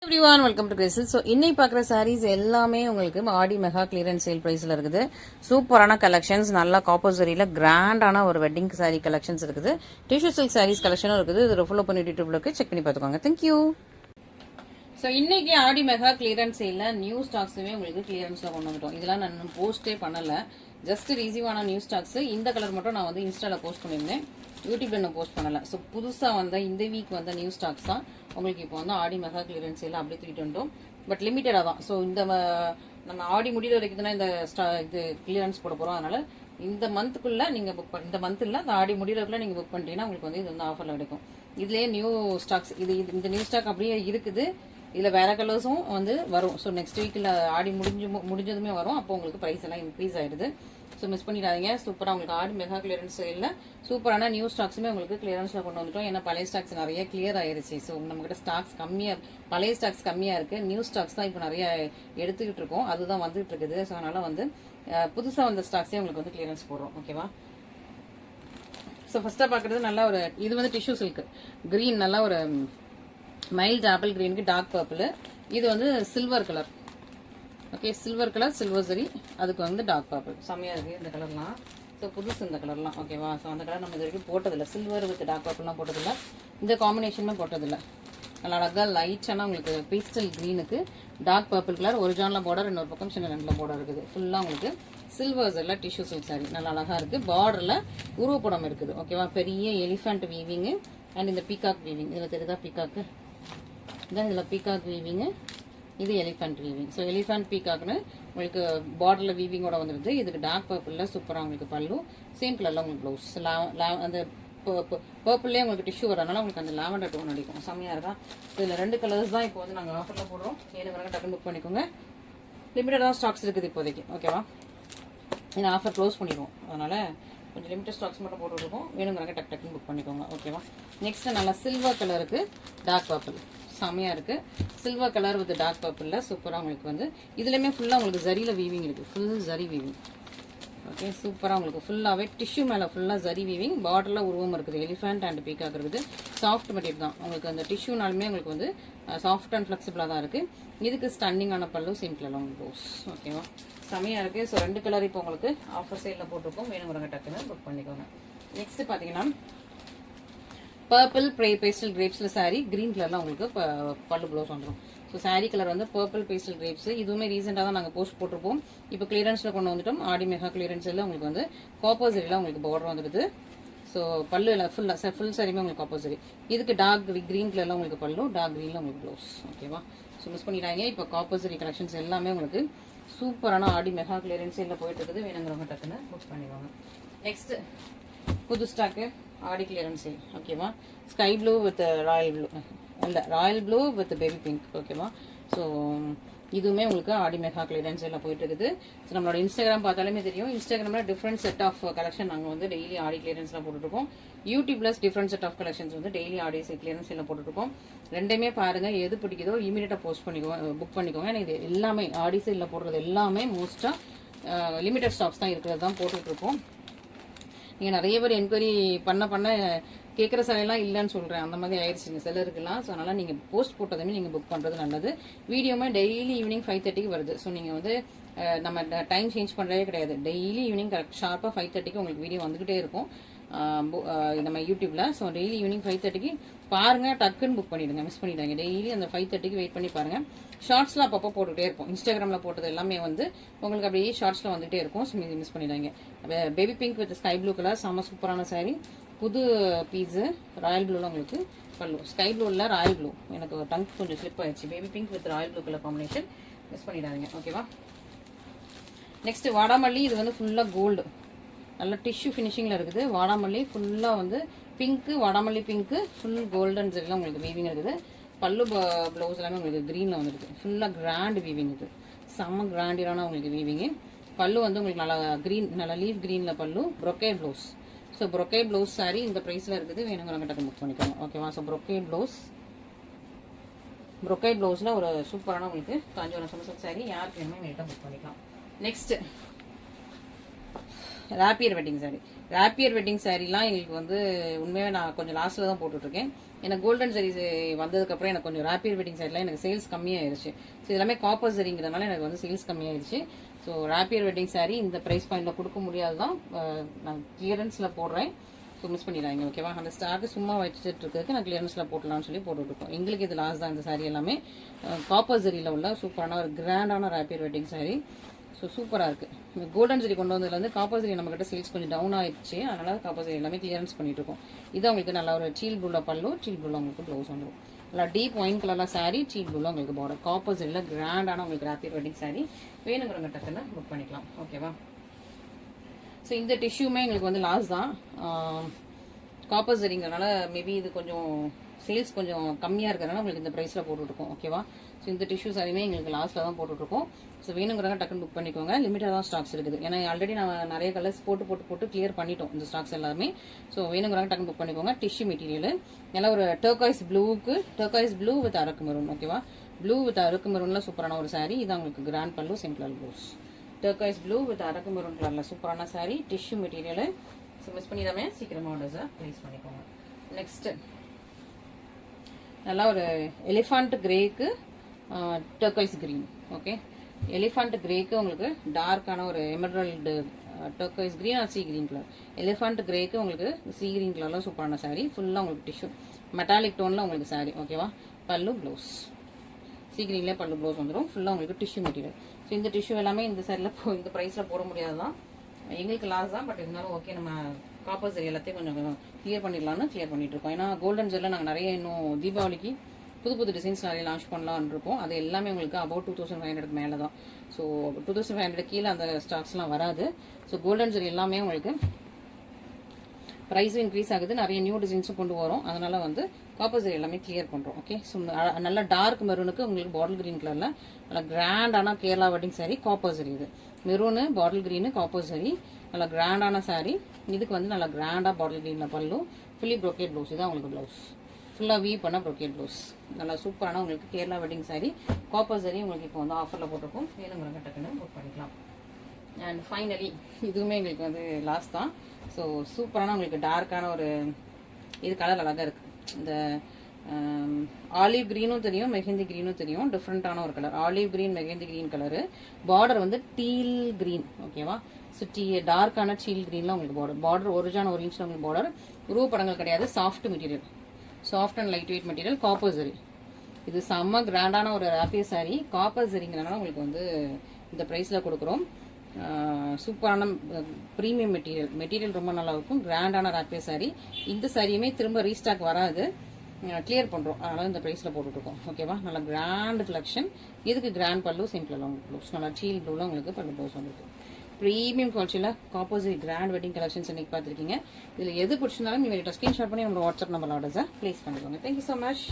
Everyone welcome to கிரேசில். So இன்னைக்கு பார்க்குற சாரீஸ் எல்லாமே உங்களுக்கு ஆடி மெகா கிளியரன்ஸ் சேல் ப்ரைஸில் இருக்குது. சூப்பரான கலெக்ஷன்ஸ், நல்லா காப்பர்சரியில் கிராண்டான ஒரு வெட்டிங் சாரீ கலெக்ஷன்ஸ் இருக்குது. டிஷ்யூ சில்க் சாரீஸ் கலெக்ஷனும் இருக்குது. இது ஃபுல்லோ பண்ணி யூடியூப்ல செக் பண்ணி பார்த்துக்கோங்க. தேங்க்யூ. ஸோ இன்னைக்கு ஆடி மெகா கிளியரன்ஸ் சேலில் நியூ ஸ்டாக்ஸுமே உங்களுக்கு கிளியரன்ஸில் கொண்டு வந்துட்டோம். இதெல்லாம் நான் போஸ்டே பண்ணலை, ஜஸ்ட் ரிசீவான நியூ ஸ்டாக்ஸ். இந்த கலர் மட்டும் நான் வந்து இன்ஸ்டாவில் போஸ்ட் பண்ணியிருந்தேன், யூடியூப்ல நான் போஸ்ட் பண்ணலை. ஸோ புதுசாக வந்த இந்த வீக் வந்த நியூ ஸ்டாக்ஸ் தான் உங்களுக்கு இப்போ வந்து ஆடி மெகா கிளியரன்ஸ் சேல் அப்படியே தூக்கிட்டு வந்துட்டோம். பட் லிமிட்டடாக தான். ஸோ இந்த நம்ம ஆடி முடிகிற வரைக்கும் தானே இந்த இது கிளியரன்ஸ் போட போகிறோம். அதனால இந்த மந்த்துக்குள்ள நீங்கள் இந்த மந்த் இல்லை, இந்த ஆடி முடிகிறதுக்குள்ள நீங்கள் புக் பண்ணிட்டீங்கன்னா உங்களுக்கு வந்து இது வந்து ஆஃபரில் கிடைக்கும். இதுலேயே நியூ ஸ்டாக்ஸ், இந்த நியூ ஸ்டாக் அப்படியே இருக்குது. இதில் வேற கலர்ஸும் வந்து வரும். ஸோ நெக்ஸ்ட் வீக்கில் ஆடி முடிஞ்சதுமே வரும். அப்போ உங்களுக்கு ப்ரைஸ் எல்லாம் இன்க்ரீஸ் ஆயிடுது. ஸோ மிஸ் பண்ணிடாதீங்க. சூப்பராக உங்களுக்கு ஆடி மெகா கிளியரன்ஸ் சேலில் சூப்பரான நியூ ஸ்டாக்ஸுமே உங்களுக்கு கிளியரன்ஸில் கொண்டு வந்துட்டோம். ஏன்னா பழைய ஸ்டாக்ஸ் நிறைய கிளியர் ஆயிருச்சு. ஸோ நம்மகிட்ட ஸ்டாக்ஸ் கம்மியாக, பழைய ஸ்டாக்ஸ் கம்மியாக இருக்குது. நியூ ஸ்டாக்ஸ் தான் இப்போ நிறைய எடுத்துக்கிட்டு இருக்கோம். அதுதான் வந்துட்டு இருக்குது. ஸோ அதனால வந்து புதுசாக வந்த ஸ்டாக்ஸே உங்களுக்கு வந்து கிளியரன்ஸ் போடுறோம். ஓகேவா? ஸோ ஃபர்ஸ்ட்டாக பார்க்குறது நல்லா ஒரு, இது வந்து டிஷ்யூ சில்க் கிரீன், நல்லா ஒரு மைல்ட் ஆப்பிள் கிரீனுக்கு டார்க் பர்பிள். இது வந்து silver colour. Okay, silver colour, silver சரி, அதுக்கு வந்து டார்க் பர்பிள். செம்மையாக இருக்குது இந்த கலர்லாம். ஸோ புதுசு இந்த கலர்லாம். ஓகேவா? ஸோ அந்த கலர் நம்ம இது வரைக்கும் போட்டதில்லை. சில்வர் வித் டார்க் பர்பிள்லாம் போட்டதில்லை. இந்த காம்பினேஷனுமே போட்டதில்லை. நல்லா அழகாக லைட்டான உங்களுக்கு பீஸ்டல் க்ரீனுக்கு டார்க் பர்பிள் கலர், ஒரு ஜானில் பார்டர், இன்னொரு பக்கம் சின்ன ரெண்டில் பார்டர் இருக்குது. ஃபுல்லாக உங்களுக்கு சில்வர்ஸ் எல்லாம் டிஷ்யூ சில்க் சாரி நல்லா அழகாக இருக்குது. பார்டரில் உருவப்படம் இருக்குது. ஓகேவா? பெரிய எலிஃபண்ட் வீவிங்கு அண்ட் இந்த பீகாக் வீவிங். இதில் தெரியுதா பீகாக்கு? தென் இதில் பீகாக் வீவிங்கு, இது எலிஃபண்ட் வீவிங். ஸோ எலிஃபண்ட் பீகாக்னு உங்களுக்கு பார்டரில் வீவிங்கோட வந்துடுது. இதுக்கு டார்க் பர்பிளில் சூப்பராக உங்களுக்கு பல்லு, சேம் கலரில் உங்களுக்கு ப்ளவுஸ். அந்த பர்பிள்லேயே உங்களுக்கு டிஷ்யூ வரனால உங்களுக்கு அந்த லாவெண்டர் டோன் அடிக்கும். செம்மையாக இருக்கா? இதில் 2 கலர்ஸ் தான் இப்போ வந்து நாங்கள் ஆஃபரில் போடுறோம். ஏழு வரைக்கும் டக்குன்னு புக் பண்ணிக்கோங்க. லிமிட்டடாக ஸ்டாக்ஸ் இருக்குது இப்போதைக்கு. ஓகேவா? ஏன்னா ஆஃபர் க்ளோஸ் பண்ணிடுவோம். அதனால் கொஞ்சம் லிமிட்டட் ஸ்டாக்ஸ் மட்டும் போட்டுருக்கோம். வேணுங்கிறாங்க டக்குன்னு புக் பண்ணிக்கோங்க. ஓகேவா? நெக்ஸ்ட் நல்லா சில்வர் கலருக்கு டார்க் பர்பிள், செம்மையாக இருக்குது. சில்வர் கலர் வித் டார்க் பர்பிளில் சூப்பராக உங்களுக்கு வந்து இதுலேயுமே ஃபுல்லாக உங்களுக்கு ஜரியில் வீவிங் இருக்குது. Full zari weaving. ஓகே, சூப்பராக உங்களுக்கு ஃபுல்லாகவே டிஷ்யூ மேலே ஃபுல்லாக ஜரி வீவிங், பார்டரில் உருவம் இருக்குது. எலிஃபண்ட் அண்ட் பீகாக் இருக்குது. சாஃப்ட் மெட்டீரியல் தான் உங்களுக்கு. அந்த டிஷ்யூனாலுமே உங்களுக்கு வந்து சாஃப்ட் அண்ட் ஃப்ளெக்சிபிளாக தான் இருக்குது. இதுக்கு ஸ்டன்னிங்கான பல்லு, சேம் கலர் உங்களுக்கு ப்ளவுஸ். ஓகேவா? செம்மையாக இருக்குது. ஸோ 2 கலர் இப்போ உங்களுக்கு ஆஃபர் சேலில் போட்டிருக்கோம். வேணுங்கிறவங்க டக்குன்னு புக் பண்ணிக்கோங்க. நெக்ஸ்ட் பார்த்தீங்கன்னா பர்பிள் பேஸ்டல் கிரேப்ஸில் சாரீ, கிரீன் கலரில் உங்களுக்கு பல்லு ப்ளவுஸ் வந்துடும். ஸோ சாரீ கலர் வந்து பர்பிள் பேஸ்டல் கிரேப்ஸ். இதுவுமே ரீசெண்டாக தான் நாங்கள் போஸ்ட் போட்டிருப்போம். இப்போ கிளியரன்ஸில் கொண்டு வந்துட்டோம். ஆடி மெகா கிளியரன்ஸில் உங்களுக்கு வந்து காப்பர்சரியில் உங்களுக்கு பார்டர் வந்துடுது. ஸோ பல்லு எல்லாம் ஃபுல் சாரியுமே உங்களுக்கு காப்பர்சரி. இதுக்கு டார்க் கிரீன் கலரில் உங்களுக்கு பல்லு, டார்க் கிரீனில் உங்களுக்கு ப்ளவுஸ். ஓகேவா? ஸோ மிஸ் பண்ணிட்டாங்க. இப்போ காப்பர்சரி கலெக்ஷன்ஸ் எல்லாமே உங்களுக்கு சூப்பரான ஆடி மெகா கிளியரன்ஸ் சேலில் போயிட்டு இருக்குது. வேணுங்கிறவங்க டக்குன்னு புக் பண்ணிடுவாங்க. நெக்ஸ்ட் புது ஸ்டாக்கு ஆடி கிளியரன்ஸ் சேல். ஓகேவா? Sky blue with royal blue, இல்லை royal blue with baby pink. ஓகேவா? ஸோ இதுவுமே உங்களுக்கு ஆடி மெகா கிளியரன்ஸ் சேலில் போயிட்டு இருக்குது. ஸோ நம்மளோட இன்ஸ்டாகிராம் பார்த்தாலுமே தெரியும். இன்ஸ்டாகிராமில் டிஃப்ரெண்ட் செட் ஆஃப் கலெக்ஷன் நாங்கள் வந்து டெய்லி ஆடி கிளியரன்ஸில் போட்டுருக்கோம். யூடியூப்ல டிஃப்ரெண்ட் செட் ஆஃப் கலெக்ஷன்ஸ் வந்து டெய்லி ஆடி கிளியரன்ஸ் சேலில் போட்டுருக்கோம். ரெண்டுமே பாருங்கள், எது பிடிக்குதோ இமீடியட்டாக போஸ்ட் பண்ணிக்கோங்க, புக் பண்ணிக்கோங்க. ஏன்னா இது எல்லாமே ஆடி சேலில் போடுறது எல்லாமே மோஸ்ட்டாக லிமிடெட் ஸ்டாக்ஸ் தான் இருக்கிறது தான் போட்டுட்ருக்கோம். நீங்கள் நிறைய பேர் என்கொயரி பண்ண கேட்குற சிலையெல்லாம் இல்லைன்னு சொல்கிறேன். அந்த மாதிரி ஆயிடுச்சுங்க சிலருக்குலாம். ஸோ அதனால் நீங்கள் போஸ்ட் போட்டதுமே நீங்கள் புக் பண்ணுறது நல்லது. வீடியோமே டெய்லி ஈவினிங் 5:30க்கு வருது. ஸோ நீங்கள் வந்து நம்ம டைம் சேஞ்ச் பண்ணுறதே கிடையாது. டெய்லி ஈவினிங் கரெக்ட் ஷார்ப்பாக 5:30க்கு உங்களுக்கு வீடியோ வந்துகிட்டே இருக்கும் நம்ம யூடியூப்ல. ஸோ டெய்லி ஈவினிங் 5:30க்கு பாருங்கள், டக்குன்னு புக் பண்ணிடுங்க, மிஸ் பண்ணிடுங்க. டெய்லி அந்த 5:30க்கு வெயிட் பண்ணி பாருங்கள். ஷார்ட்ஸ்லாம் அப்பப்போ போட்டுகிட்டே இருக்கும். இன்ஸ்டாகிராமில் போட்டது எல்லாமே வந்து உங்களுக்கு அப்படியே ஷார்ட்ஸில் வந்துகிட்டே இருக்கும். ஸோ மிஸ் பண்ணிடுங்க. Baby pink with sky blue colour, செம்ம சூப்பரான சாரீ. புது பீஸு ராயல் ப்ளூவில் உங்களுக்கு பல்லு. ஸ்கை ப்ளூவில் ராயல் ப்ளூ, எனக்கு டங் கொஞ்சம் ஸ்லிப் ஆயிடுச்சு. Baby pink with royal blue colour combination, miss பண்ணிடாதீங்க. ஓகேவா? நெக்ஸ்ட் வாடாமல்லி. இது வந்து ஃபுல்லாக கோல்டு, நல்ல டிஷ்யூ ஃபினிஷிங்கில் இருக்குது. வாடாமல்லி ஃபுல்லாக வந்து பிங்க்கு, வாடாமல்லி பிங்க்கு, ஃபுல் கோல்டன் ஜெல்லாம் உங்களுக்கு வீவிங் இருக்குது. பல்லு ப்ளவுஸ் எல்லாமே உங்களுக்கு க்ரீனில் வந்துருக்கு. ஃபுல்லாக கிராண்ட் வீவிங் இது, செம்ம கிராண்டியரான உங்களுக்கு வீவிங்கு. பல்லு வந்து உங்களுக்கு நல்லா க்ரீன், நல்லா லீவ் க்ரீனில் பல்லு, ப்ரொக்கே ப்ளவுஸ். ஸோ ப்ரொக்கே ப்ளவுஸ் சாரீ இந்த ப்ரைஸில் இருக்குது. வேணுங்கிறவங்க டக்கு புக் பண்ணிக்கோங்க. ஓகேவா? ஸோ ப்ரொக்கே ப்ளவுஸில் ஒரு சூப்பரான உங்களுக்கு காஞ்சிபுரம் சமசல் சாரீ யாருக்கு வேணுமோ நீட்டாக புக் பண்ணிக்கலாம். Next rapier wedding sari. Rapier wedding சாரீலாம் எங்களுக்கு வந்து உண்மையாக நான் கொஞ்சம் லாஸ்ட்டில் தான் போட்டுட்ருக்கேன். எனக்கு கோல்டன் சாரீஸ் வந்ததுக்கப்புறம் எனக்கு கொஞ்சம் ராப்பியர் வெட்டிங் சைடில் எனக்கு சேல்ஸ் கம்மியாயிருச்சு. ஸோ எல்லாமே காப்பர் சரிங்கிறதுனால எனக்கு வந்து சேல்ஸ் கம்மியாயிருச்சு. ஸோ ராப்பியர் வெட்டிங் சாரீ இந்த ப்ரைஸ் பாயிண்ட்ல கொடுக்க முடியாதுதான், நான் கிளியரன்ஸில் போடுறேன். ஸோ மிஸ் பண்ணிடுறாங்க. ஓகேவா, அந்த ஸ்டாக்கு சும்மா வச்சுட்டு இருக்கிறதுக்கு நான் கிளியரன்ஸில் போட்டலாம்னு சொல்லி போட்டுருக்கோம். எங்களுக்கு இது லாஸ்ட் தான். இந்த சாரீ எல்லாமே காப்பர் சரியில் உள்ள சூப்பரான ஒரு கிராண்டான ராப்பியர் வெட்டிங் சாரீ. ஸோ சூப்பராக இருக்குது. கோல்டன் சரி கொண்டு வந்ததுலேருந்து காப்பர் சரி நம்மகிட்ட சேல்ஸ் கொஞ்சம் டவுன் ஆயிடுச்சு. அதனால காப்பர் சரி எல்லாமே கிளியரன்ஸ் பண்ணிட்டு இருக்கோம். இது உங்களுக்கு நல்ல ஒரு சீல் ப்ளூல பல்லு, சீல் ப்ளூல உங்களுக்கு ப்ளவுஸ் வந்துடும். நல்லா டீப் ஒயின் கலர்ல சாரீ, சீல் ப்ளூல உங்களுக்கு பார்டர். காப்பர் சரியில் கிராண்டான உங்களுக்கு ராப்பியர் வெட்டிங் சாரீ வேணுங்கிறவங்க டக்குன்னு புக் பண்ணிக்கலாம். ஓகேவா, ஸோ இந்த டிஷ்யூமே எங்களுக்கு வந்து லாஸ் தான். காப்பர் சரிங்கிறனால மேபி இது கொஞ்சம் சேல்ஸ் கொஞ்சம் கம்மியாக இருக்கிறதுனால உங்களுக்கு இந்த ப்ரைஸில் போட்டுருக்கோம். ஓகேவா, ஸோ இந்த டிஷ்யூ சாரியுமே எங்களுக்கு லாஸ்ட்டில் தான் போட்டுருக்கோம். ஸோ வேணுங்கிறவங்க டக்குன்னு புக் பண்ணிக்கோங்க. லிமிட்டாக தான் ஸ்டாக்ஸ் இருக்குது. ஏன்னா ஆல்ரெடி நான் நிறைய கலர்ஸ் போட்டு கிளியர் பண்ணிட்டோம் இந்த ஸ்டாக்ஸ் எல்லாமே. ஸோ வேணுங்கிறவங்க டக்குன்னு புக் பண்ணிக்கோங்க. டிஷ்யூ மெட்டீரியல் நல்லா ஒரு டர்காய்ஸ் ப்ளூ வித் அரக்கு மெரூன். ஓகேவா, ப்ளூ வித் அரக்கு மெரூன்ல சூப்பரான ஒரு சாரீ. இது உங்களுக்கு grand pallu, simple blouse. Turquoise blue with அரக்கு மெரூன் கலர்ல சூப்பரான sari, tissue material. So miss பண்ணிடாம சீக்கிரமா ஆர்டர்ஸை ப்ளேஸ் பண்ணிக்கோங்க. நெக்ஸ்ட் நல்லா ஒரு எலிஃபண்ட் கிரேக்கு டர்காய்ஸ் கிரீன். ஓகே, எலிஃபண்ட் கிரேக்கு உங்களுக்கு டார்க்கான ஒரு emerald turquoise green or sea green colour. Elephant கிரேக்கு உங்களுக்கு சி கிரீன் கலர்ல சூப்பரான சாரீ. ஃபுல்லாக உங்களுக்கு டிஷ்யூ மெட்டாலிக் டோன்ல உங்களுக்கு சாரீ. ஓகேவா, பல்லு ப்ளவுஸ் சி கிரீன்லேயே பல்லு ப்ளவுஸ் வந்துடும். ஃபுல்லாக உங்களுக்கு டிஷ்யூ மெட்டீரியல். ஸோ இந்த டிஷ்யூ எல்லாமே இந்த சைடில் இந்த ப்ரைஸில் போட முடியாதுதான், எங்களுக்கு லாஸ் தான். பட் இருந்தாலும் ஓகே, நம்ம காப்பர் சரி எல்லாத்தையும் கொஞ்சம் கிளியர் பண்ணிடலாம்னு கிளியர் பண்ணிட்டு இருக்கோம். ஏன்னா கோல்டன் ஜெல்ல நாங்கள் நிறைய இன்னும் தீபாவளிக்கு புது டிசைன்ஸ் நிறைய லான்ச் பண்ணலாம்னு இருக்கோம். அது எல்லாமே உங்களுக்கு அபவுட் 2500 மேலே தான். ஸோ 2500 கீழே அந்த ஸ்டாக்ஸ்லாம் வராது. ஸோ கோல்டன் ஜெல் எல்லாமே உங்களுக்கு ப்ரைஸ் இன்க்ரீஸ் ஆகுது, நிறைய நியூ டிசைன்ஸும் கொண்டு வரோம். அதனால வந்து காப்பர் சரி எல்லாமே கிளியர் பண்ணுறோம். ஓகே, ஸோ நல்ல டார்க் மெரூனுக்கு உங்களுக்கு பாட்டில் கிரீன் கலரில் நல்லா கிராண்டான கேரளா வெட்டிங் சாரீ. காப்பர் சரி இது மெரூனு, பாட்டில் கிரீனு, காப்பர் சரி நல்லா கிராண்டான சாரீ. இதுக்கு வந்து நல்லா கிராண்டாக பாட்டில் கிரீனில் பல்லு, ஃபுல்லி ப்ரோக்கேட் ப்ளவுஸ். இதான் உங்களுக்கு ப்ளவுஸ் ஃபுல்லாக வீ பண்ண ப்ரோக்கேட் ப்ளவுஸ். நல்லா சூப்பரான உங்களுக்கு கேரளா வெட்டிங் சாரீ. காப்பர் சரி உங்களுக்கு இப்போ வந்து ஆஃபரில் போட்டிருக்கோம். வேணுங்கிறவங்க டக்குன்னு புக் பண்ணிக்கலாம். அண்ட் ஃபைனலி இதுவுமே எங்களுக்கு வந்து லாஸ்ட் தான். ஸோ சூப்பரான உங்களுக்கு டார்க்கான ஒரு இது கலர் அழகாக இருக்குது. இந்த ஆலிவ் கிரீனும் தெரியும், மெஹந்தி கிரீனும் தெரியும். டிஃப்ரெண்டான ஒரு colour olive green, mehndi green colour. Border வந்து டீல் கிரீன். ஓகேவா, சுற்றி டார்க்கான டீல் கிரீன்ல உங்களுக்கு பார்டர் ஒரிஜினல் 1 இன்ச் உங்களுக்கு பார்டர். உருவ படங்கள் கிடையாது, soft material, soft and light weight material. Copper சரி இது செம்ம கிராண்டான ஒரு ராப்பியர் சாரீ. காப்பர் சரிங்கிறனால உங்களுக்கு வந்து இந்த ப்ரைஸில் கொடுக்குறோம். சூப்பரான ப்ரீமியம் மெட்டீரியல் ரொம்ப நல்லா இருக்கும். கிராண்டான ராப்பியர் சாரீ. இந்த சாரியுமே திரும்ப ரீஸ்டாக் வராது, கிளியர் பண்ணுறோம். அதனால இந்த ப்ரைஸில் போட்டுருக்கோம். ஓகேவா, நல்லா கிராண்ட் கலெக்ஷன். இதுக்கு கிராண்ட் பல்லு, சிம்பிள் ப்ளவுஸ். நல்லா சீல் ப்ளூவில் உங்களுக்கு பல்லு ப்ளவுஸ் வந்துருக்கு. ப்ரீமியம் குவாலிட்டியில் காப்போசிட் கிராண்ட் வெட்டிங் கலெக்ஷன்ஸ் இன்னைக்கு பார்த்துருக்கீங்க. இதில் எது பிடிச்சிருந்தாலும் நீங்கள் ஸ்க்ரீன்ஷாட் பண்ணி நம்ம வாட்ஸ்அப் நம்பர் ஆர்டர்ஸை ப்ளேஸ் பண்ணிக்கோங்க. Thank you so much.